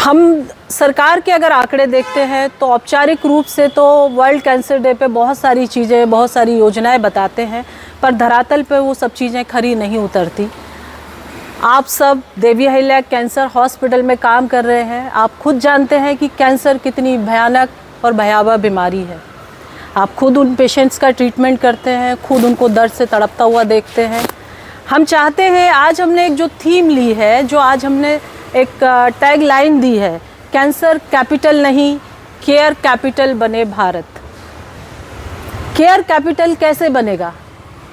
हम सरकार के अगर आंकड़े देखते हैं तो औपचारिक रूप से तो वर्ल्ड कैंसर डे पे बहुत सारी चीज़ें, बहुत सारी योजनाएं बताते हैं, पर धरातल पे वो सब चीज़ें खरी नहीं उतरती। आप सब देवी अहिल्या कैंसर हॉस्पिटल में काम कर रहे हैं, आप खुद जानते हैं कि कैंसर कितनी भयानक और भयावह बीमारी है। आप खुद उन पेशेंट्स का ट्रीटमेंट करते हैं, खुद उनको दर्द से तड़पता हुआ देखते हैं। हम चाहते हैं, आज हमने एक जो थीम ली है, जो आज हमने एक टैग लाइन दी है, कैंसर कैपिटल नहीं, केयर कैपिटल बने भारत। केयर कैपिटल कैसे बनेगा?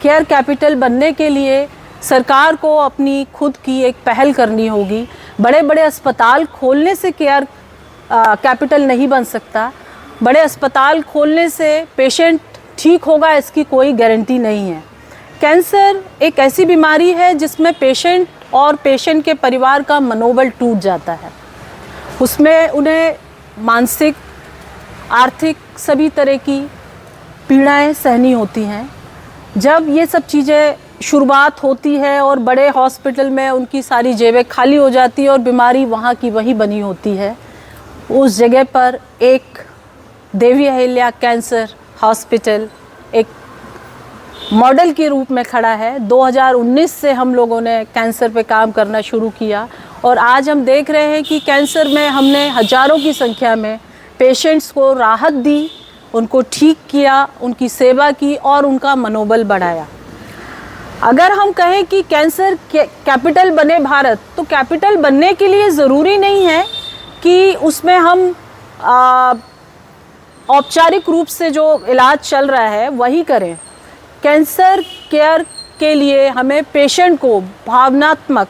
केयर कैपिटल बनने के लिए सरकार को अपनी खुद की एक पहल करनी होगी। बड़े बड़े अस्पताल खोलने से केयर कैपिटल नहीं बन सकता। बड़े अस्पताल खोलने से पेशेंट ठीक होगा, इसकी कोई गारंटी नहीं है। कैंसर एक ऐसी बीमारी है जिसमें पेशेंट और पेशेंट के परिवार का मनोबल टूट जाता है। उसमें उन्हें मानसिक, आर्थिक सभी तरह की पीड़ाएं सहनी होती हैं। जब ये सब चीज़ें शुरुआत होती है और बड़े हॉस्पिटल में उनकी सारी जेबें खाली हो जाती है और बीमारी वहाँ की वहीं बनी होती है, उस जगह पर एक देवी अहिल्या कैंसर हॉस्पिटल एक मॉडल के रूप में खड़ा है। 2019 से हम लोगों ने कैंसर पे काम करना शुरू किया और आज हम देख रहे हैं कि कैंसर में हमने हज़ारों की संख्या में पेशेंट्स को राहत दी, उनको ठीक किया, उनकी सेवा की और उनका मनोबल बढ़ाया। अगर हम कहें कि कैंसर कैपिटल बने भारत, तो कैपिटल बनने के लिए ज़रूरी नहीं है कि उसमें हम औपचारिक रूप से जो इलाज चल रहा है वही करें। कैंसर केयर के लिए हमें पेशेंट को भावनात्मक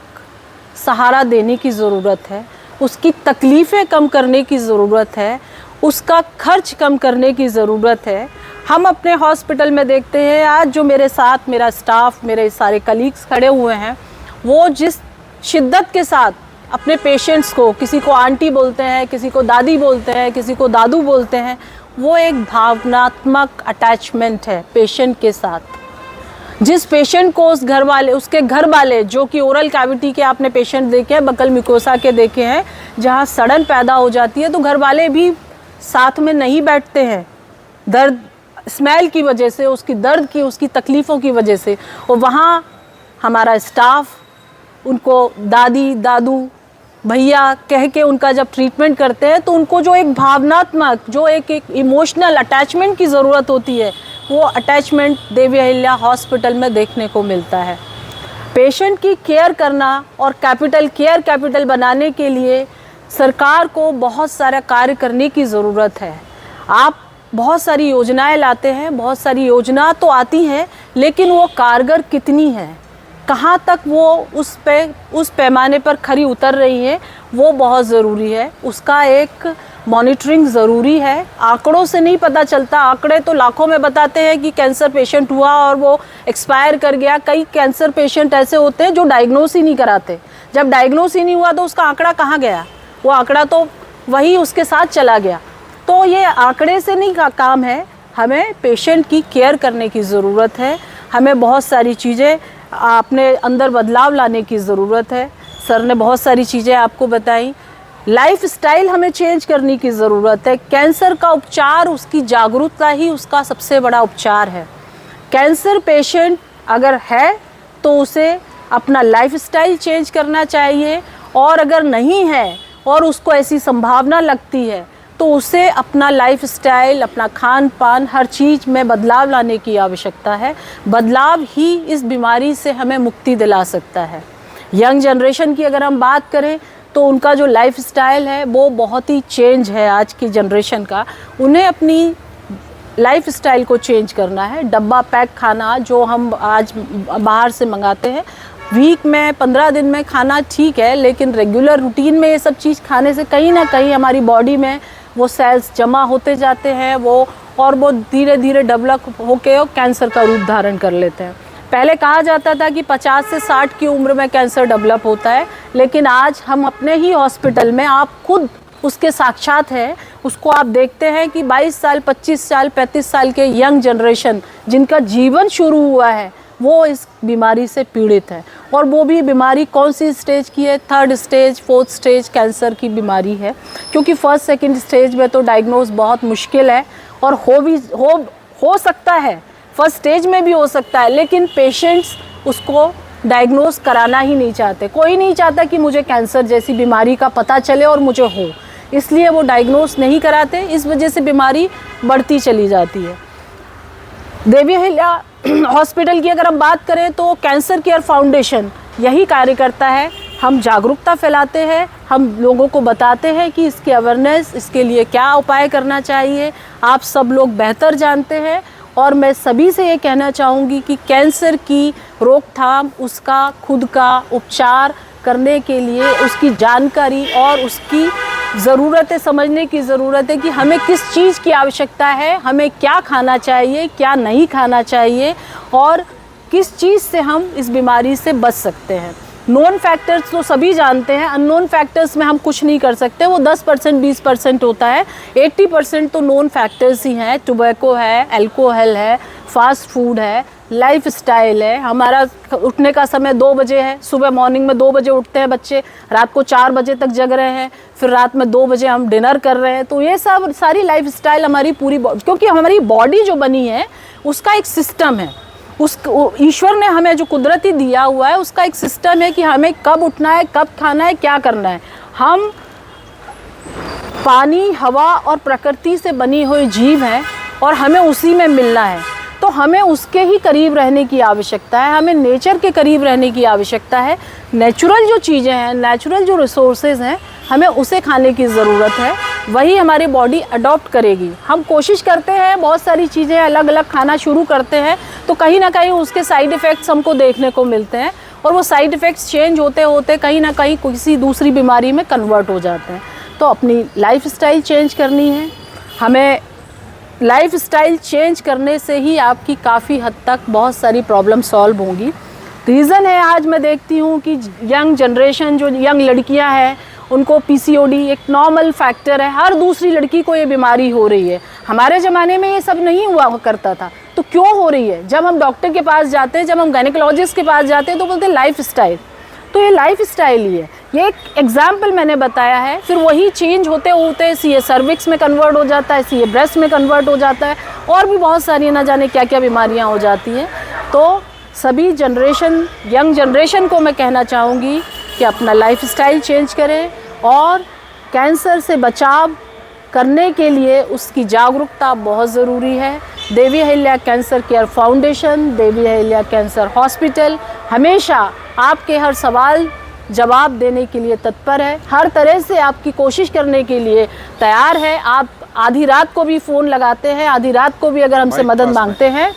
सहारा देने की ज़रूरत है, उसकी तकलीफ़ें कम करने की ज़रूरत है, उसका खर्च कम करने की ज़रूरत है। हम अपने हॉस्पिटल में देखते हैं, आज जो मेरे साथ मेरा स्टाफ, मेरे सारे कलीग्स खड़े हुए हैं, वो जिस शिद्दत के साथ अपने पेशेंट्स को, किसी को आंटी बोलते हैं, किसी को दादी बोलते हैं, किसी को दादू बोलते हैं, वो एक भावनात्मक अटैचमेंट है पेशेंट के साथ। जिस पेशेंट को उस घर वाले, उसके घर वाले, जो कि ओरल कैविटी के आपने पेशेंट देखे हैं, बकल म्यूकोसा के देखे हैं, जहाँ सड़न पैदा हो जाती है तो घर वाले भी साथ में नहीं बैठते हैं, दर्द, स्मेल की वजह से, उसकी दर्द की, उसकी तकलीफ़ों की वजह से। और वहाँ हमारा स्टाफ उनको दादी, दादू, भैया कह के उनका जब ट्रीटमेंट करते हैं तो उनको जो एक भावनात्मक, जो एक इमोशनल अटैचमेंट की ज़रूरत होती है, वो अटैचमेंट देवी अहिल्या हॉस्पिटल में देखने को मिलता है। पेशेंट की केयर करना और केयर कैपिटल बनाने के लिए सरकार को बहुत सारा कार्य करने की ज़रूरत है। आप बहुत सारी योजनाएं लाते हैं, बहुत सारी योजना तो आती हैं, लेकिन वो कारगर कितनी है, कहाँ तक वो उस पैमाने पर खरी उतर रही है, वो बहुत ज़रूरी है। उसका एक मॉनिटरिंग ज़रूरी है। आंकड़ों से नहीं पता चलता। आंकड़े तो लाखों में बताते हैं कि कैंसर पेशेंट हुआ और वो एक्सपायर कर गया। कई कैंसर पेशेंट ऐसे होते हैं जो डायग्नोस ही नहीं कराते। जब डायग्नोस ही नहीं हुआ तो उसका आंकड़ा कहाँ गया? वो आंकड़ा तो वही उसके साथ चला गया। तो ये आंकड़े से नहीं का काम है, हमें पेशेंट की केयर करने की ज़रूरत है। हमें बहुत सारी चीज़ें अपने अंदर बदलाव लाने की ज़रूरत है। सर ने बहुत सारी चीज़ें आपको बताई। लाइफस्टाइल हमें चेंज करने की ज़रूरत है। कैंसर का उपचार, उसकी जागरूकता ही उसका सबसे बड़ा उपचार है। कैंसर पेशेंट अगर है तो उसे अपना लाइफस्टाइल चेंज करना चाहिए, और अगर नहीं है और उसको ऐसी संभावना लगती है तो उसे अपना लाइफस्टाइल, अपना खान पान, हर चीज़ में बदलाव लाने की आवश्यकता है। बदलाव ही इस बीमारी से हमें मुक्ति दिला सकता है। यंग जनरेशन की अगर हम बात करें तो उनका जो लाइफस्टाइल है वो बहुत ही चेंज है आज की जनरेशन का। उन्हें अपनी लाइफस्टाइल को चेंज करना है। डब्बा पैक खाना जो हम आज बाहर से मंगाते हैं, वीक में 15 दिन में खाना ठीक है, लेकिन रेगुलर रूटीन में ये सब चीज़ खाने से कहीं ना कहीं हमारी बॉडी में वो सेल्स जमा होते जाते हैं, वो धीरे धीरे डेवलप होके कैंसर का रूप धारण कर लेते हैं। पहले कहा जाता था कि 50 से 60 की उम्र में कैंसर डेवलप होता है, लेकिन आज हम अपने ही हॉस्पिटल में, आप खुद उसके साक्षात हैं, उसको आप देखते हैं कि 22 साल, 25 साल, 35 साल के यंग जनरेशन जिनका जीवन शुरू हुआ है, वो इस बीमारी से पीड़ित है। और वो भी बीमारी कौन सी स्टेज की है? 3rd stage 4th stage cancer की बीमारी है, क्योंकि 1st 2nd स्टेज में तो डायग्नोज बहुत मुश्किल है और हो सकता है 1st स्टेज में भी हो सकता है, लेकिन पेशेंट्स उसको डायग्नोज कराना ही नहीं चाहते। कोई नहीं चाहता कि मुझे कैंसर जैसी बीमारी का पता चले और मुझे हो, इसलिए वो डायग्नोज नहीं कराते। इस वजह से बीमारी बढ़ती चली जाती है। देवी अहिल्या हॉस्पिटल की अगर हम बात करें तो कैंसर केयर फाउंडेशन यही कार्य करता है। हम जागरूकता फैलाते हैं, हम लोगों को बताते हैं कि इसकी अवेयरनेस, इसके लिए क्या उपाय करना चाहिए, आप सब लोग बेहतर जानते हैं। और मैं सभी से ये कहना चाहूँगी कि कैंसर की रोकथाम, उसका खुद का उपचार करने के लिए उसकी जानकारी और उसकी ज़रूरतें समझने की ज़रूरत है कि हमें किस चीज़ की आवश्यकता है, हमें क्या खाना चाहिए, क्या नहीं खाना चाहिए और किस चीज़ से हम इस बीमारी से बच सकते हैं। नोन फैक्टर्स तो सभी जानते हैं, अननोन फैक्टर्स में हम कुछ नहीं कर सकते, वो 10% 20% होता है। 80% तो नोन फैक्टर्स ही हैं। टोबैको है, अल्कोहल है, फास्ट फूड है, लाइफ स्टाइल है। हमारा उठने का समय 2 बजे है, सुबह मॉर्निंग में 2 बजे उठते हैं बच्चे, रात को 4 बजे तक जग रहे हैं, फिर रात में 2 बजे हम डिनर कर रहे हैं। तो ये सब सारी लाइफ स्टाइल हमारी पूरी क्योंकि हमारी बॉडी जो बनी है उसका एक सिस्टम है, ईश्वर ने हमें जो कुदरती दिया हुआ है उसका एक सिस्टम है कि हमें कब उठना है, कब खाना है, क्या करना है। हम पानी, हवा और प्रकृति से बनी हुई जीव हैं और हमें उसी में मिलना है, तो हमें उसके ही करीब रहने की आवश्यकता है, हमें नेचर के करीब रहने की आवश्यकता है। नेचुरल जो चीज़ें हैं, नेचुरल जो रिसोर्सेज हैं, हमें उसे खाने की ज़रूरत है, वही हमारी बॉडी अडॉप्ट करेगी। हम कोशिश करते हैं बहुत सारी चीज़ें अलग अलग खाना शुरू करते हैं तो कहीं ना कहीं उसके साइड इफ़ेक्ट्स हमको देखने को मिलते हैं और वो साइड इफ़ेक्ट्स चेंज होते होते कहीं ना कहीं किसी दूसरी बीमारी में कन्वर्ट हो जाते हैं। तो अपनी लाइफ स्टाइल चेंज करनी है हमें। लाइफ स्टाइल चेंज करने से ही आपकी काफ़ी हद तक बहुत सारी प्रॉब्लम सॉल्व होंगी। रीज़न है, आज मैं देखती हूँ कि यंग जनरेशन, जो यंग लड़कियाँ हैं, उनको PCOD एक नॉर्मल फैक्टर है, हर दूसरी लड़की को ये बीमारी हो रही है। हमारे ज़माने में ये सब नहीं हुआ करता था, तो क्यों हो रही है? जब हम डॉक्टर के पास जाते हैं, जब हम गायनेकोलॉजिस्ट के पास जाते हैं तो बोलते हैं लाइफ स्टाइल। तो ये लाइफ स्टाइल ही है, ये एक एग्जाम्पल मैंने बताया है। फिर वही चेंज होते होते CA सर्विक्स में कन्वर्ट हो जाता है, CA ब्रेस्ट में कन्वर्ट हो जाता है और भी बहुत सारी ना जाने क्या क्या बीमारियाँ हो जाती हैं। तो सभी जनरेशन, यंग जनरेशन को मैं कहना चाहूँगी कि अपना लाइफ स्टाइल चेंज करें और कैंसर से बचाव करने के लिए उसकी जागरूकता बहुत ज़रूरी है। Devi Ahilya cancer care foundation, Devi Ahilya cancer hospital हमेशा आपके हर सवाल जवाब देने के लिए तत्पर है, हर तरह से आपकी कोशिश करने के लिए तैयार है। आप आधी रात को भी फ़ोन लगाते हैं, आधी रात को भी अगर हमसे मदद मांगते हैं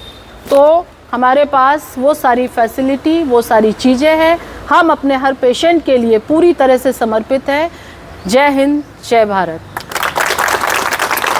तो हमारे पास वो सारी फैसिलिटी, वो सारी चीज़ें हैं। हम अपने हर पेशेंट के लिए पूरी तरह से समर्पित हैं। जय हिंद, जय भारत।